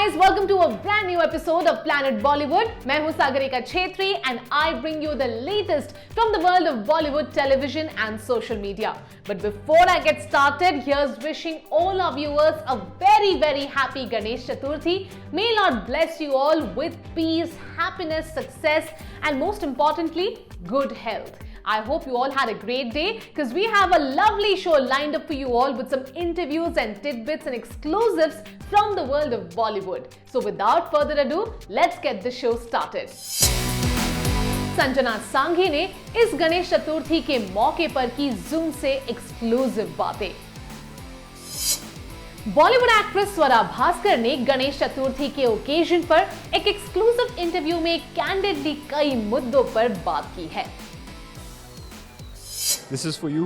guys, welcome to a brand new episode of Planet Bollywood. मैं हूँ Sagarika Chhetri and I bring you the latest from the world of Bollywood television and social media. But before I get started, here's wishing all our viewers a very happy Ganesh Chaturthi. May Lord bless you all with peace, happiness, success and most importantly, good health. I hope you all had a great day because we have a lovely show lined up for you all with some interviews and tidbits and exclusives from the world of Bollywood. So without further ado, let's get the show started. Sanjana Sanghi ने इस गणेश चतुर्थी के मौके पर की zoom से exclusive बातें। Bollywood actress Swara Bhaskar ने गणेश चतुर्थी के ओकेजन पर एक एक्सक्लूसिव इंटरव्यू में कैंडिडली कई मुद्दों पर बात की है। This is for you.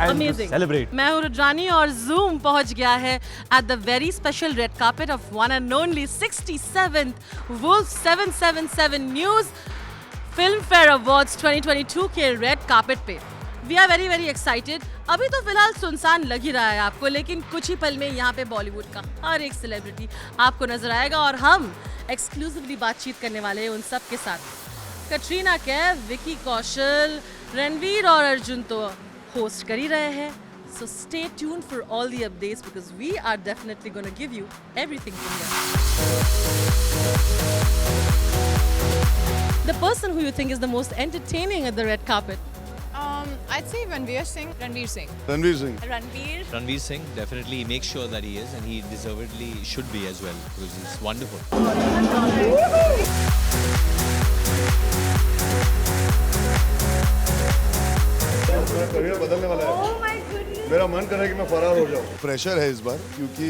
Amazing. Celebrate. मैं हूँ रुद्रानी और Zoom पहुँच गया है at the very special red carpet of one and only 67th Wolf 777 News Filmfare Awards 2022 के red carpet पे। We are very excited. अभी तो फिलहाल सुनसान लग ही रहा है आपको, लेकिन कुछ ही पल में यहाँ पे बॉलीवुड का हर एक सेलिब्रिटी आपको नजर आएगा और हम एक्सक्लूसिवली बातचीत करने वाले हैं उन सब के साथ। कटरीना कैफ, विकी कौशल, रणवीर और अर्जुन तो होस्ट कर ही रहे हैं। So stay tuned for all the updates because we are definitely going to give you everything from here. The person who you think is the most entertaining at the red carpet? I'd say Ranveer Singh. Ranveer Singh. Ranveer Singh, definitely makes sure that he is, and he deservedly should be as well because he's wonderful. Career बदलने वाला है। मेरा मन कर रहा है कि मैं फरार हो जाऊँ। प्रेशर है इस बार क्योंकि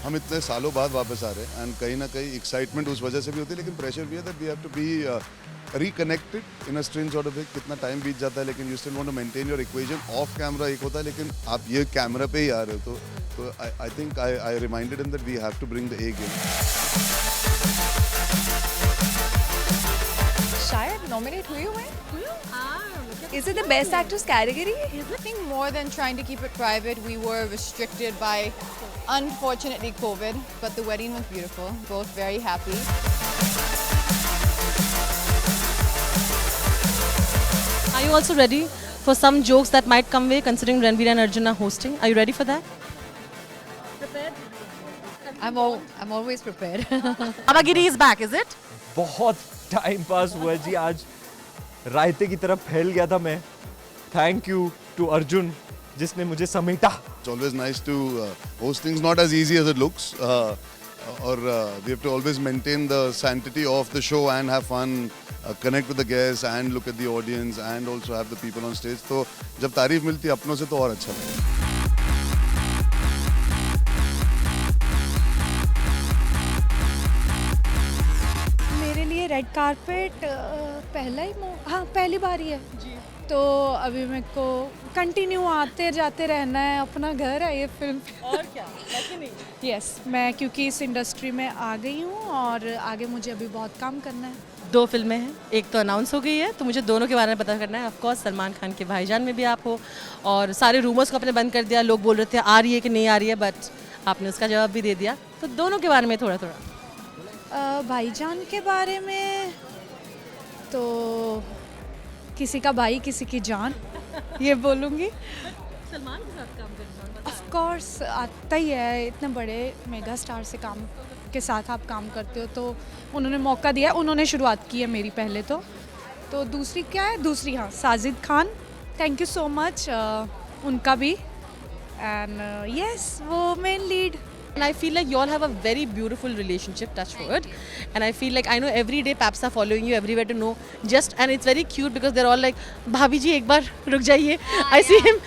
हम इतने सालों बाद वापस आ रहे हैं एंड कहीं ना कहीं एक्साइटमेंट उस वजह से भी होती है, लेकिन प्रेशर भी है that we have to be reconnected in a strange sort of way. कितना टाइम बीत जाता है लेकिन you still want to maintain your equation off camera एक होता है, लेकिन आप ये कैमरा पे ही आ रहे हो तो I think I reminded him that we have to bring the A game. शायद nominate हुए हैं? Is it the best actress category? I think more than trying to keep it private, we were restricted by, unfortunately, COVID. But the wedding was beautiful. Both very happy. Are you also ready for some jokes that might come way considering Ranveer and Arjun are hosting? Are you ready for that? Prepared? I'm always prepared. Abagiri is back, is it? बहुत time pass हुआ जी, आज रायते की तरफ फैल गया था मैं। Thank you to Arjun जिसने मुझे समेटा। It's always nice to host things, not as easy as it looks. Or we have to always maintain the sanctity of the show and have fun, connect with the guests and look at the audience and also have the people on stage. तो जब तारीफ मिलती है अपनों से तो और अच्छा लगता है। मेरे लिए रेड कारपेट पहली बार ही है जी। तो अभी मेरे को कंटिन्यू आते जाते रहना है, अपना घर है ये फिल्म। और क्या, बाकी नहीं। यस, मैं क्योंकि इस इंडस्ट्री में आ गई हूँ और आगे मुझे अभी बहुत काम करना है। 2 फिल्में हैं, एक तो अनाउंस हो गई है तो मुझे दोनों के बारे में पता करना है। ऑफ कोर्स सलमान खान के भाईजान में भी आप हो और सारे रूमर्स को आपने बंद कर दिया। लोग बोल रहे थे आ रही है कि नहीं आ रही है, बट आपने उसका जवाब भी दे दिया। तो दोनों के बारे में थोड़ा भाईजान के बारे में तो किसी का भाई किसी की जान ये बोलूँगी। सलमान के साथ काम करना ऑफ कोर्स आता ही है, इतने बड़े मेगा स्टार से काम के साथ आप काम करते हो तो उन्होंने मौका दिया, उन्होंने शुरुआत की है मेरी पहले तो दूसरी क्या है, दूसरी हाँ Sajid Khan, thank you so much उनका भी एंड यस वो main lead. And I feel like you all have a very beautiful relationship, touch wood. And I feel like I know every day paps are following you everywhere to know just, and it's very cute because they're all like, Bhabhi ji, ek baar ruk jaiye. I see him.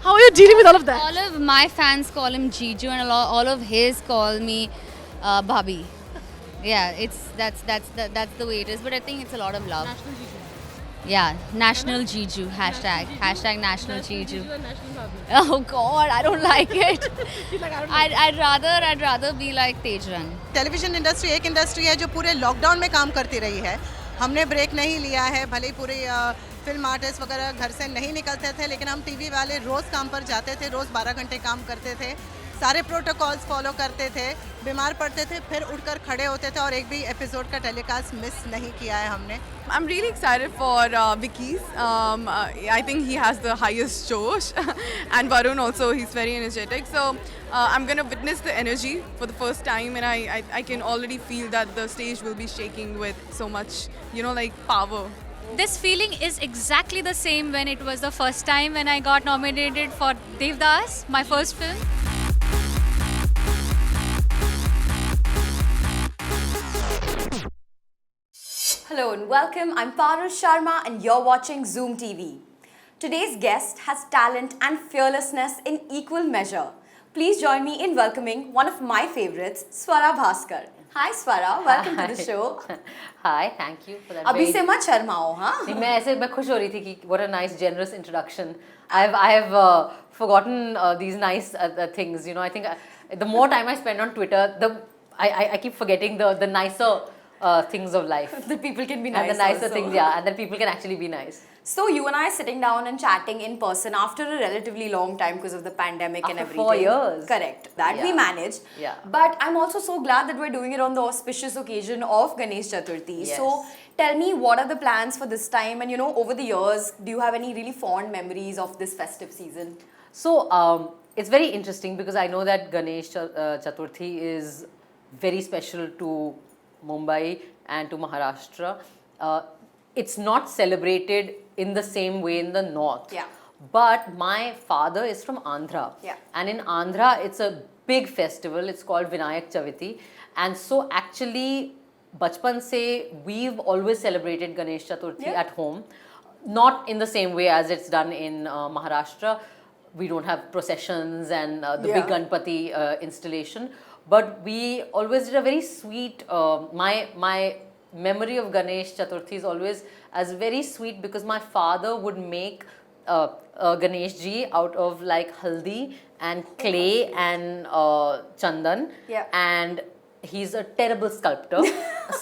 How are you dealing with all of that? All of my fans call him Jiju and all of his call me Bhabhi. Yeah, that's the way it is. But I think it's a lot of love. Yeah, National Jiju, hashtag National Jiju. Oh God, I don't like it. I'd rather be like Tejran. Television industry एक industry है जो पूरे lockdown में काम करती रही है. हमने ब्रेक नहीं लिया है, भले ही पूरे फिल्म आर्टिस्ट वगैरह घर से नहीं निकलते थे, लेकिन हम टीवी वाले रोज़ काम पर जाते थे, रोज़ 12 घंटे काम करते थे, सारे प्रोटोकॉल्स फॉलो करते थे, बीमार पड़ते थे, फिर उठकर खड़े होते थे और एक भी एपिसोड का टेलीकास्ट मिस नहीं किया है हमने. I'm really excited for Vicky's. I think he has the highest Josh, and Varun also. He's very energetic. So I'm gonna witness the energy for the first time, and I can already feel that the stage will be shaking with so much, like power. This feeling is exactly the same when it was the first time when I got nominated for Devdas, my first film. Hello and welcome. I'm Parul Sharma and you're watching Zoom TV. Today's guest has talent and fearlessness in equal measure. Please join me in welcoming one of my favorites, Swara Bhasker. Hi Swara, welcome to the show. Hi, thank you for that. अभी से मत शर्माओ, हाँ? मैं खुश हो रही थी कि what a nice, generous introduction. I have forgotten these nice things. I think the more time I spend on Twitter, I keep forgetting the nicer things of life. That people can be nice. And the nicer also. things, yeah, and that people can actually be nice. So you and I are sitting down and chatting in person after a relatively long time because of the pandemic and everything. 4 years. Correct. That we managed. Yeah. But I'm also so glad that we're doing it on the auspicious occasion of Ganesh Chaturthi. Yes. So tell me, what are the plans for this time? And over the years, do you have any really fond memories of this festive season? So it's very interesting because I know that Ganesh Chaturthi is very special to Mumbai and to Maharashtra. It's not celebrated in the same way in the north. Yeah. But my father is from Andhra. Yeah. And in Andhra, it's a big festival. It's called Vinayak Chaviti. And so actually, bachpan se, we've always celebrated Ganesh Chaturthi at home. Not in the same way as it's done in Maharashtra. We don't have processions and the big Ganpati installation. But we always did a very sweet, my memory of Ganesh Chaturthi is always as very sweet because my father would make Ganesh ji out of like haldi and clay and chandan. Yeah. And he's a terrible sculptor.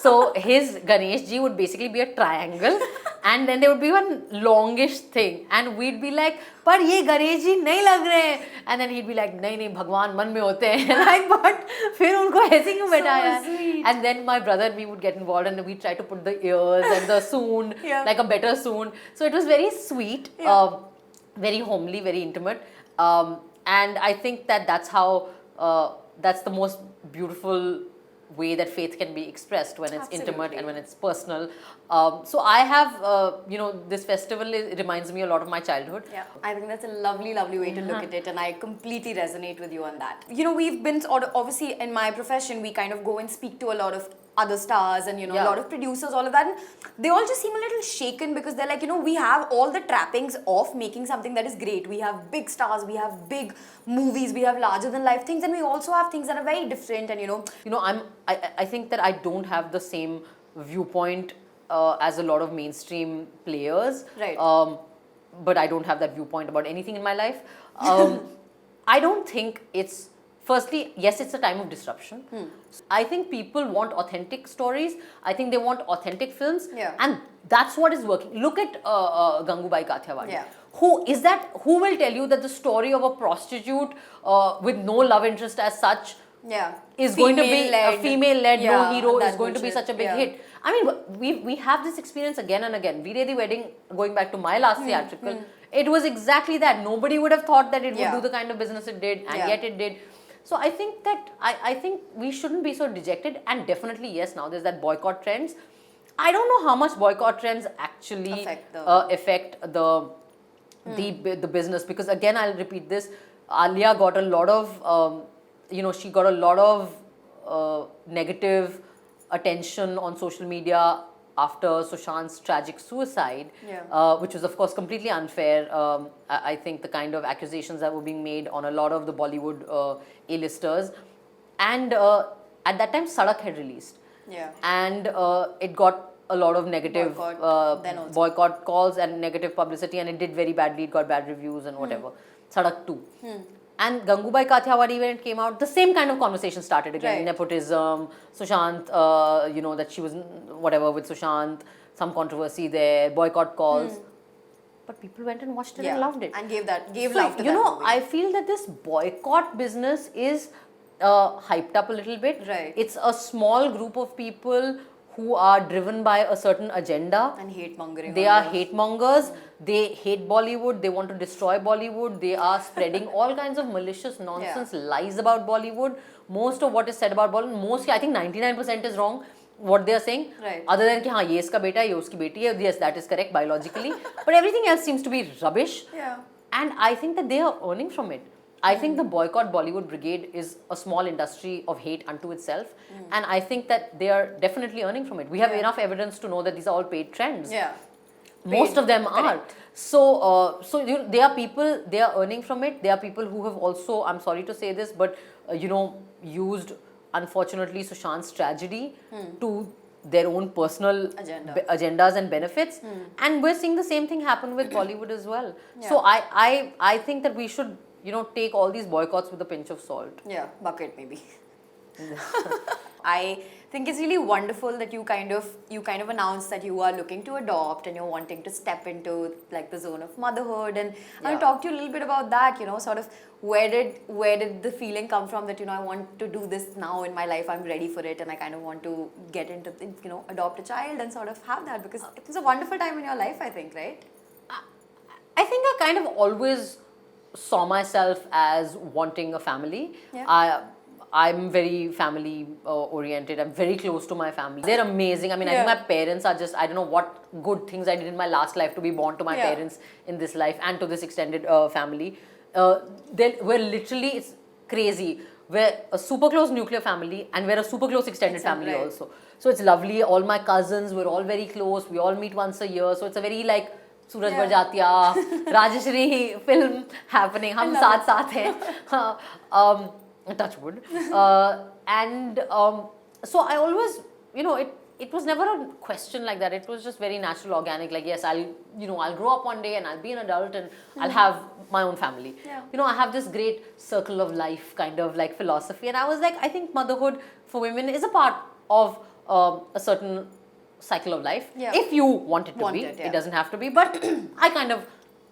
So his Ganesh ji would basically be a triangle and then there would be one longish thing and we'd be like, पर ये गणेश जी नहीं लग रहे हैं, and then he'd be like, नहीं भगवान मन में होते हैं, like but फिर उनको ऐसे क्यों बैठाया है? And then my brother and me would get involved and we'd try to put the ears and the soon, like a better soon. So it was very sweet, very homely, very intimate, and I think that's how that's the most beautiful way that faith can be expressed when it's intimate and when it's personal. So I have, this festival reminds me a lot of my childhood. Yeah, I think that's a lovely, lovely way to look at it, and I completely resonate with you on that. We've been obviously in my profession, we kind of go and speak to a lot of other stars and a lot of producers, all of that, and they all just seem a little shaken because they're like, we have all the trappings of making something that is great. We have big stars, we have big movies, we have larger than life things, and we also have things that are very different. And I think that I don't have the same viewpoint as a lot of mainstream players. Right. But I don't have that viewpoint about anything in my life. I don't think it's, firstly, yes, it's a time of disruption. I think people want authentic stories. I think they want authentic films. Yeah. And that's what is working. Look at Gangubai Kathiawadi. Yeah. Who will tell you that the story of a prostitute with no love interest as such is going to be a female-led, no hero, is going to be such a big hit. I mean, we have this experience again and again. Veere Di Wedding, going back to my last theatrical, it was exactly that. Nobody would have thought that it would do the kind of business it did, and yet it did. So I think that, I think we shouldn't be so dejected, and definitely, yes, now there's that boycott trends. I don't know how much boycott trends actually affect the business, because again, I'll repeat this, Alia got a lot of, she got a lot of negative attention on social media after Sushant's tragic suicide, which was of course completely unfair. I think the kind of accusations that were being made on a lot of the Bollywood A-listers. And at that time, Sadak had released. Yeah. And it got a lot of negative boycott calls and negative publicity, and it did very badly. It got bad reviews and whatever. Sadak 2. And Gangubai Kathiawadi, when it came out, the same kind of conversation started again. Nepotism, Sushant, that she was whatever with Sushant, some controversy there, boycott calls. But people went and watched it and loved it. And gave love to that movie. I feel that this boycott business is hyped up a little bit. Right. It's a small group of people who are driven by a certain agenda. And hate-mongering. They are hate-mongers. They hate Bollywood. They want to destroy Bollywood. They are spreading all kinds of malicious nonsense, lies about Bollywood. Most of what is said about Bollywood, mostly, I think 99% is wrong, what they are saying. Right. Other than कि हाँ ये इसका बेटा है, ये उसकी बेटी है. Yes, that is correct biologically. But everything else seems to be rubbish. Yeah. And I think that they are earning from it. I think the Boycott Bollywood Brigade is a small industry of hate unto itself. And I think that they are definitely earning from it. We have enough evidence to know that these are all paid trends. Yeah. Most of them are. So there are people, they are earning from it. There are people who have also, I'm sorry to say this, but used, unfortunately, Sushant's tragedy to their own personal agendas and benefits. And we're seeing the same thing happen with Bollywood as well. So I think that we should, take all these boycotts with a pinch of salt. Yeah, bucket maybe. I think it's really wonderful that you kind of announced that you are looking to adopt and you're wanting to step into like the zone of motherhood, and I want to talk to you a little bit about that, sort of where did the feeling come from that I want to do this now in my life, I'm ready for it, and I kind of want to get into adopt a child and sort of have that, because it was a wonderful time in your life, I think, right? I think I kind of always saw myself as wanting a family. I'm very family oriented. I'm very close to my family. They're amazing. I mean, I think my parents are just, I don't know what good things I did in my last life to be born to my parents in this life and to this extended family. We're literally, it's crazy. We're a super close nuclear family and we're a super close extended family also. So it's lovely. All my cousins, we're all very close. We all meet once a year. So it's a very like, Suraj Barjatya, Rajeshri film happening. Hum saath saath hain. Touch wood. So I always, it was never a question like that. It was just very natural, organic. Like, yes, I'll grow up one day and I'll be an adult and I'll have my own family. I have this great circle of life kind of like philosophy. And I was like, I think motherhood for women is a part of a certain cycle of life. If you want it to be. It doesn't have to be. But I kind of,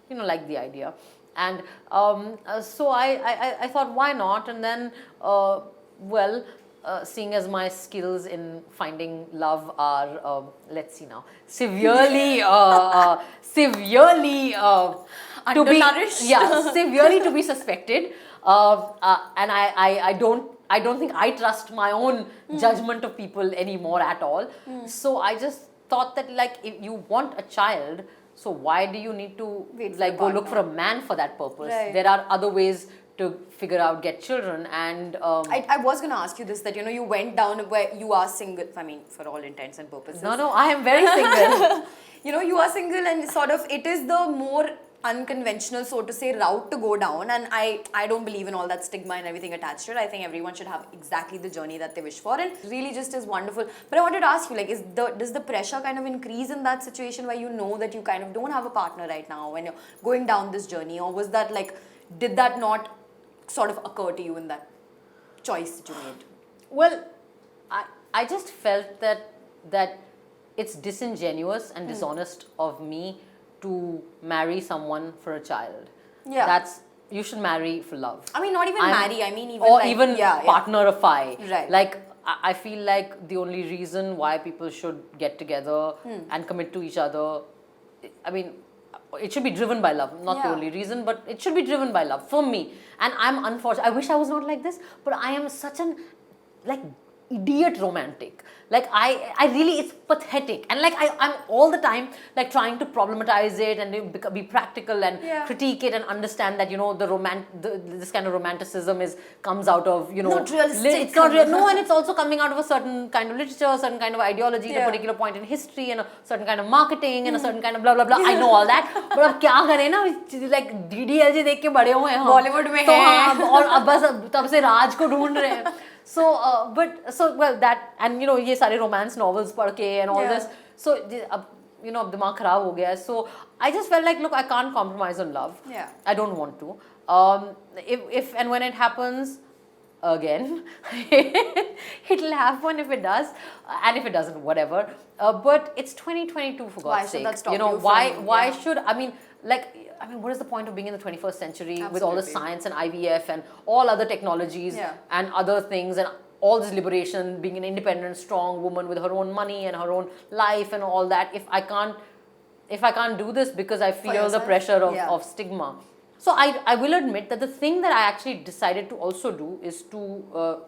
like the idea. And so I thought, why not? And then, seeing as my skills in finding love are, let's see now, severely to be suspected. And I don't think I trust my own judgment of people anymore at all. So I just thought that, like, if you want a child, so why do you need to go look for a man for that purpose? Right. There are other ways to figure out, get children, and I was going to ask you this, that you went down where you are single. I mean, for all intents and purposes. No, I am very single. You are single, and sort of it is the more unconventional, so to say, route to go down, and I don't believe in all that stigma and everything attached to it. I think everyone should have exactly the journey that they wish for, and really just is wonderful. But I wanted to ask you, like, does the pressure kind of increase in that situation where you know that you kind of don't have a partner right now when you're going down this journey, or was that like, did that not sort of occur to you in that choice that you made? Well, I just felt that it's disingenuous and dishonest of me to marry someone for a child. You should marry for love. I mean, not even marry, I mean even partnerify. Right. Like, I feel like the only reason why people should get together and commit to each other, I mean, it should be driven by love, not the only reason, but it should be driven by love for me. And I'm unfortunate, I wish I was not like this, but I am such an, like, idiot romantic. Like, I really, it's pathetic. And like, I'm all the time like trying to problematize it and be practical and critique it and understand that, this kind of romanticism comes out of, not realistic. It's not real. No, and it's also coming out of a certain kind of literature, a certain kind of ideology, at a particular point in history, and a certain kind of marketing, and a certain kind of blah, blah, blah. I know all that. But अब क्या करें ना, like DDLJ देख के बड़े हुए हैं हम. Bollywood में तो हैं. हाँ, और अब बस तब से राज को ढूंढ रहे हैं. So, that, and ये सारे romance novels पढ़ के and all this. So you know, दिमाग खराब हो गया. So I just felt like, look, I can't compromise on love. Yeah. I don't want to. If and when it happens, again, it'll happen if it does, and if it doesn't, whatever. But it's 2022, for God's sake. You know, why should, I mean, what is the point of being in the 21st century with all the science and IVF and all other technologies and other things and all this liberation, being an independent, strong woman with her own money and her own life and all that, if I can't do this because I feel the pressure of stigma. So I will admit that the thing that I actually decided to also do is to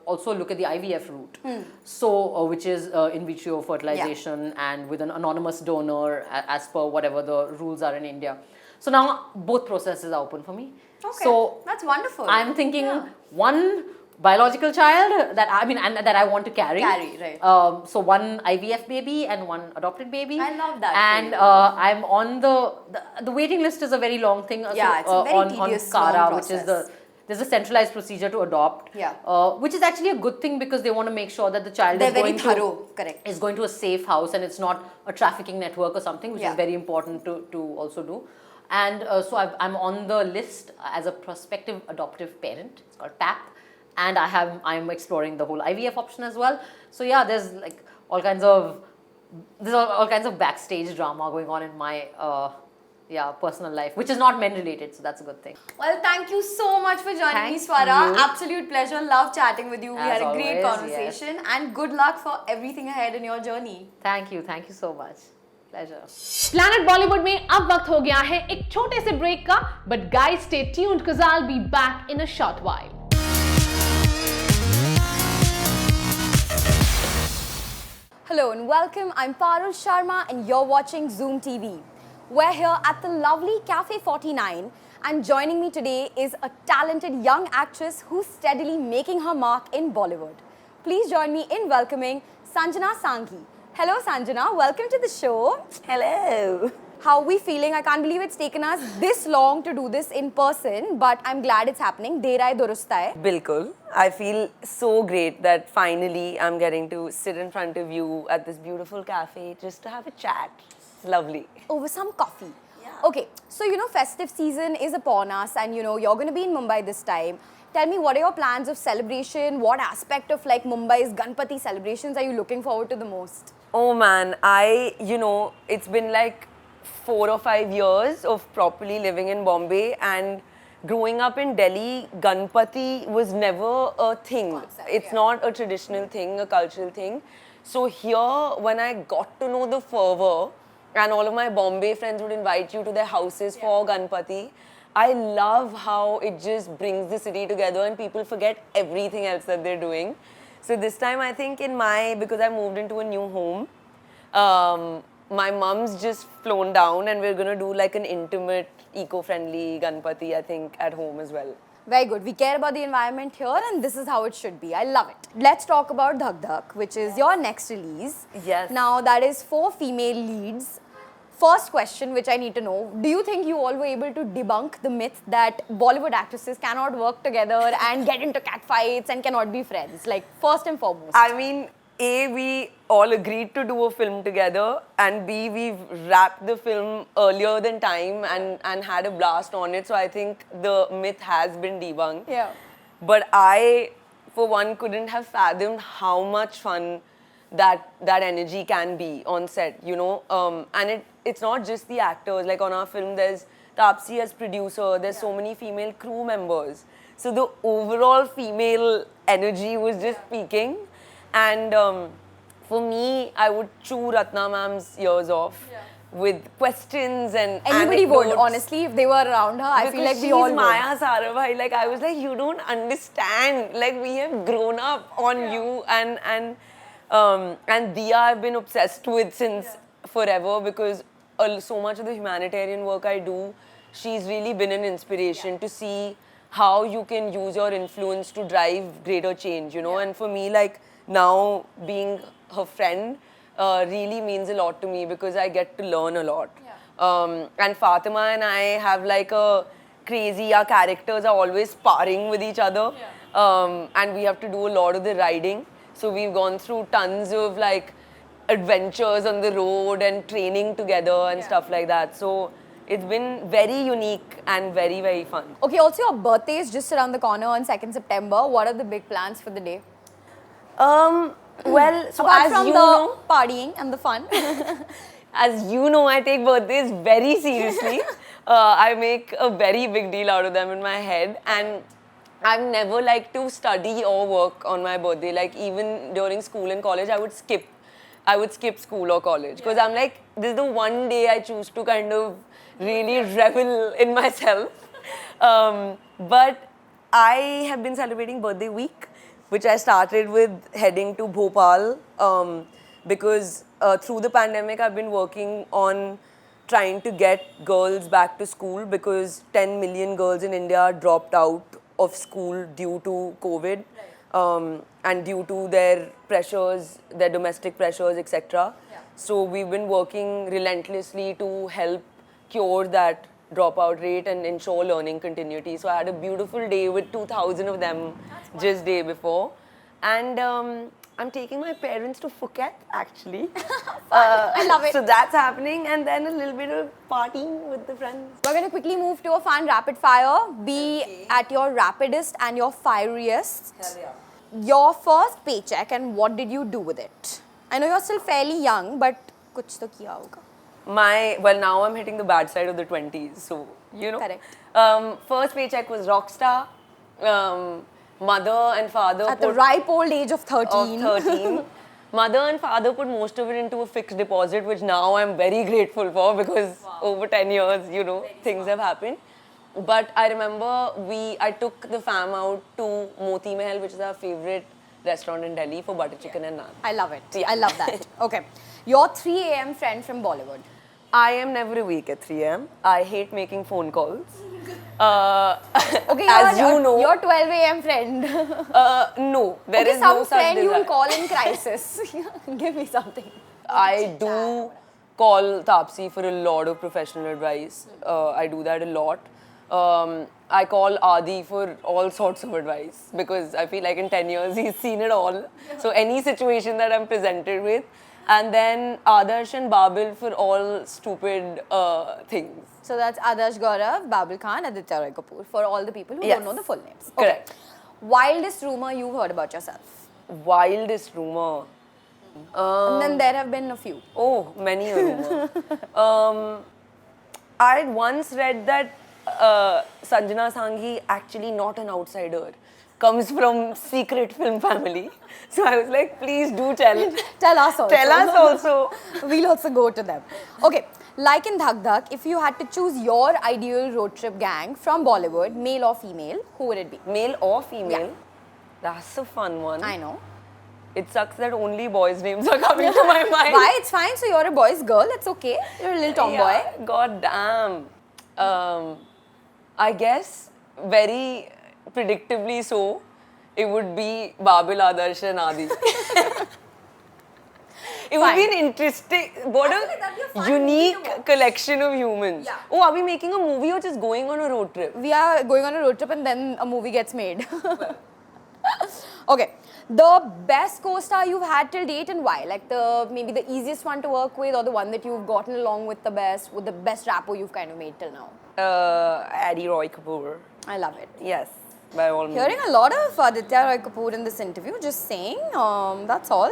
also look at the IVF route. So which is in vitro fertilization and with an anonymous donor as per whatever the rules are in India. So now both processes are open for me. Okay, so that's wonderful. I'm thinking one biological child that I want to carry. Right. So one IVF baby and one adopted baby. I love that. And I'm on the waiting list is a very long thing. Yeah, it's a very tedious, long CARA, process. which is there's a centralized procedure to adopt. Yeah. Which is actually a good thing because they want to make sure that the child is going to a safe house and it's not a trafficking network or something, which is very important to also do. And so I'm on the list as a prospective adoptive parent. It's called PAP. And I'm exploring the whole IVF option as well. So yeah, there's like all kinds of backstage drama going on in my personal life, which is not men related, so that's a good thing. Well, thank you so much for joining me, Swara. Absolute pleasure. Love chatting with you. We had a great conversation, and good luck for everything ahead in your journey. Thank you so much. Pleasure. Planet Bollywood में अब वक्त हो गया है एक छोटे से break का, but guys stay tuned because I'll be back in a short while. Hello and welcome. I'm Parul Sharma and you're watching Zoom TV. We're here at the lovely Cafe 49 and joining me today is a talented young actress who's steadily making her mark in Bollywood. Please join me in welcoming Sanjana Sanghi. Hello Sanjana, welcome to the show. Hello. How are we feeling? I can't believe it's taken us this long to do this in person, but I'm glad it's happening. Der aaye durust aaye. Bilkul. I feel so great that finally I'm getting to sit in front of you at this beautiful cafe just to have a chat. It's lovely. Over some coffee. Yeah. Okay, so you know festive season is upon us and you know you're going to be in Mumbai this time. Tell me, what are your plans of celebration? What aspect of like Mumbai's Ganpati celebrations are you looking forward to the most? Oh man, it's been like 4 or 5 years of properly living in Bombay, and growing up in Delhi, Ganpati was never a thing. It's not a traditional thing, a cultural thing. So here, when I got to know the fervor, and all of my Bombay friends would invite you to their houses for Ganpati, I love how it just brings the city together and people forget everything else that they're doing. So this time I think because I moved into a new home, my mom's just flown down and we're going to do like an intimate, eco-friendly Ganpati, I think, at home as well. Very good. We care about the environment here and this is how it should be. I love it. Let's talk about Dhak Dhak, which is your next release. Yes. Now that is 4 female leads. First question which I need to know, do you think you all were able to debunk the myth that Bollywood actresses cannot work together and get into catfights and cannot be friends? Like, first and foremost. I mean, A, we all agreed to do a film together, and B, we've wrapped the film earlier than time and had a blast on it. So I think the myth has been debunked. Yeah. But I, for one, couldn't have fathomed how much fun that energy can be on set, you know. And it's not just the actors. Like on our film, there's Tapsi as producer, there's so many female crew members. So the overall female energy was just peaking. And for me, I would chew Ratna ma'am's ears off with questions and anybody anecdotes. would, honestly, if they were around her. I feel like we all would. Maya Sarabhai. Like, I was like, you don't understand. Like, we have grown up on you. And Diya I've been obsessed with since forever because so much of the humanitarian work I do, she's really been an inspiration to see how you can use your influence to drive greater change, you know. And for me, like, now being her friend really means a lot to me because I get to learn a lot. And Fatima and I have like a crazy, our characters are always sparring with each other. And we have to do a lot of the writing. So we've gone through tons of like adventures on the road and training together and stuff like that. So it's been very unique and very, very fun. Okay, also your birthday is just around the corner on 2nd September. What are the big plans for the day? Well, so apart as from you the know, partying and the fun. as you know, I take birthdays very seriously. I make a very big deal out of them in my head, and I've never liked to study or work on my birthday. Like even during school and college, I would skip school or college because I'm like, this is the one day I choose to kind of really revel in myself. But I have been celebrating birthday week, which I started with heading to Bhopal because through the pandemic, I've been working on trying to get girls back to school because 10 million girls in India dropped out of school due to COVID and due to their pressures, their domestic pressures, etc. So we've been working relentlessly to help cure that dropout rate and ensure learning continuity. So I had a beautiful day with 2,000 of them just day before. And I'm taking my parents to Phuket actually. I love it. So that's happening, and then a little bit of partying with the friends. We're going to quickly move to a fun rapid fire. Be at your rapidest and your fieriest. Your first paycheck and what did you do with it? I know you're still fairly young, but kuch to kiya hoga. Well, now I'm hitting the bad side of the 20s, so you know. Correct. First paycheck was Rockstar. Mother and father at the ripe old age of 13. Mother and father put most of it into a fixed deposit, which now I'm very grateful for because over 10 years, you know, things have happened. But I remember I took the fam out to Moti Mahal, which is our favorite restaurant in Delhi, for butter chicken and naan. I love it. I love that. Okay. Your 3 a.m. friend from Bollywood. I am never awake at 3 a.m. I hate making phone calls. Okay, as you know, your 12 a.m. friend. No, there is some no such friend you desire. will call in crisis. Give me something. I do call Taapsee for a lot of professional advice. I do that a lot. I call Adi for all sorts of advice because I feel like in 10 years he's seen it all. So any situation that I'm presented with. And then Adarsh and Babil for all stupid things. So that's Adarsh Gaurav, Babil Khan, Aditya Roy Kapoor, for all the people who don't know the full names. Okay. Correct. Wildest rumor you've heard about yourself? Wildest rumor? And then there have been a few. Oh, many a rumor. I had once read that Sanjana Sanghi, actually not an outsider, comes from secret film family. So I was like, please do tell. Tell us also. Tell us also. We'll also go to them. Okay, like in Dhak Dhak, if you had to choose your ideal road trip gang from Bollywood, male or female, who would it be? Male or female? Yeah. That's a fun one. I know. It sucks that only boys' names are coming to my mind. Why? It's fine. So you're a boy's girl. It's okay. You're a little tomboy. Yeah, God damn. I guess very predictably so, it would be Babil, Adarsh and Adi. It would be an interesting, what a unique collection of humans. Yeah. Oh, are we making a movie or just going on a road trip? We are going on a road trip and then a movie gets made. Okay. The best co-star you've had till date and why? Like maybe the easiest one to work with or the one that you've gotten along with the best rapport you've kind of made till now? Addy Roy Kapoor. I love it. Yes, by all means. Hearing a lot of Aditya Roy Kapoor in this interview, just saying, that's all.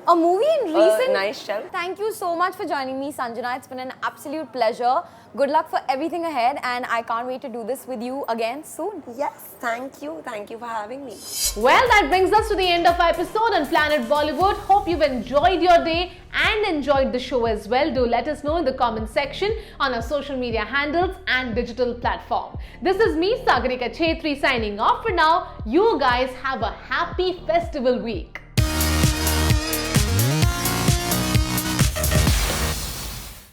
A movie in recent... Nice show. Thank you so much for joining me, Sanjana. It's been an absolute pleasure. Good luck for everything ahead and I can't wait to do this with you again soon. Yes, thank you. Thank you for having me. Well, that brings us to the end of our episode on Planet Bollywood. Hope you've enjoyed your day and enjoyed the show as well. Do let us know in the comment section on our social media handles and digital platform. This is me, Sagarika Chhetri, signing off for now. You guys have a happy festival week.